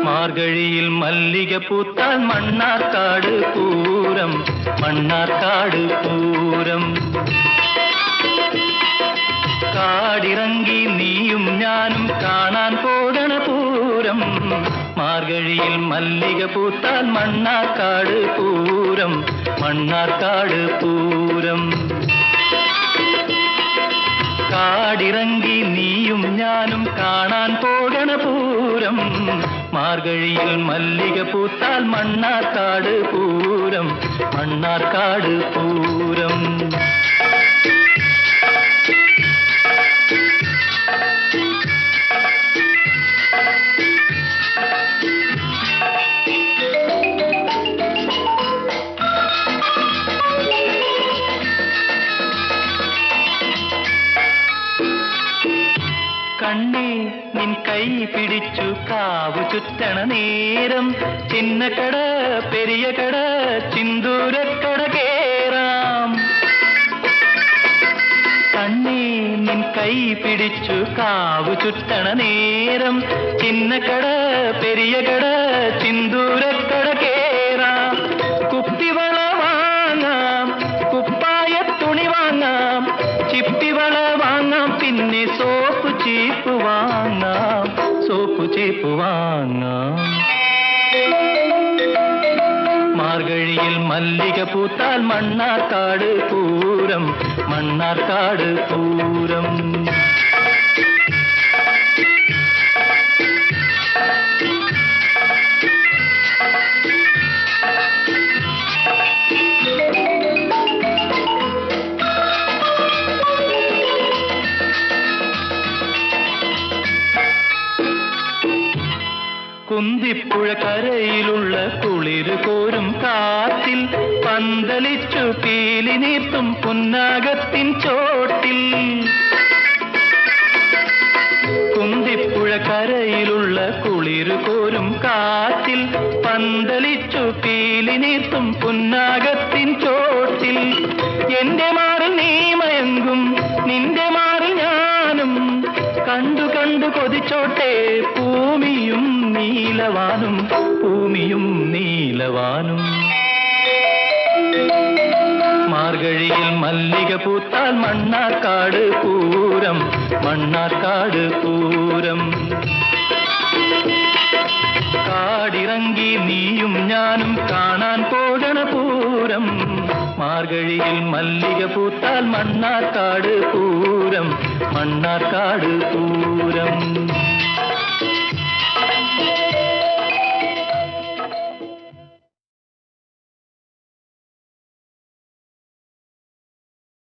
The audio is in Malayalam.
മാർഗഴിയിൽ മല്ലിക പൂത്താൽ മണ്ണാർക്കാട് പൂരം, മണ്ണാർക്കാട് പൂരം. കാടിറങ്ങി നീയും ഞാനും കാണാൻ പോകണ പൂരം. മാർഗഴിയിൽ മല്ലിക പൂത്താൽ മണ്ണാർക്കാട് പൂരം, മണ്ണാർക്കാട് പൂരം. കാടിറങ്ങി നീയും ഞാനും കാണാൻ പോകണ പൂരം. മാർഗഴിയിൽ മല്ലിക പൂത്താൽ മണ്ണാർക്കാട് പൂരം, മണ്ണാർക്കാട് പൂരം. കണ്ണേ നിൻ കൈ പിടിച്ചു കാവു ചുറ്റണ നേരം, ചിന്നക്കട പെരിയ കട ചിന്തൂരക്കട കേറാം. കണ്ണേ നിൻ കൈ പിടിച്ചു കാവു ചുറ്റണ നേരം, ചിന്നക്കട പെരിയ കട ചിന്തൂരക്കട കേറാം. കുപ്പിവള വാങ്ങാം, കുപ്പായ തുണി വാങ്ങാം, ചിപ്പിവള വാങ്ങാം, പിന്നെ സോപ്പ് ചീപ്പ് വാങ്ങാം, സോപ്പ് ചീപ്പ് വാങ്ങാം. മാർഗഴിയിൽ മല്ലിക പൂത്താൽ മണ്ണാർക്കാട് പൂരം, മണ്ണാർക്കാട് പൂരം. കുന്തിപ്പുഴ കരയിലുള്ള കുളിരു കോരും കാറ്റിൽ പന്തലിച്ചു പീലി നീർത്തും പുന്നാകത്തിൻ ചോട്ടിൽ. കുന്തിപ്പുഴ കരയിലുള്ള കുളിരു കോരും കാറ്റിൽ പന്തലിച്ചു പീലി നീർത്തും പുന്നാകത്തിൻ ചോട്ടിൽ. എന്റെ മാറിൽ നീ മയങ്ങും, നിന്റെ മാറിൽ ഞാനും കണ്ടു കണ്ടു കൊതിച്ചോട്ടെ ഭൂമിയും നീലവാനും, ഭൂമിയും നീലവാനും. മാർഗഴിയിൽ മല്ലിക പൂത്താൽ മണ്ണാർക്കാട് പൂരം, മണ്ണാർക്കാട് പൂരം. കാടിറങ്ങി നീയും ഞാനും കാണാൻ പോകണ പൂരം. മാർഗഴിയിൽ മല്ലിക പൂത്താൽ മണ്ണാർക്കാട് പൂരം, മണ്ണാർക്കാട് പൂരം.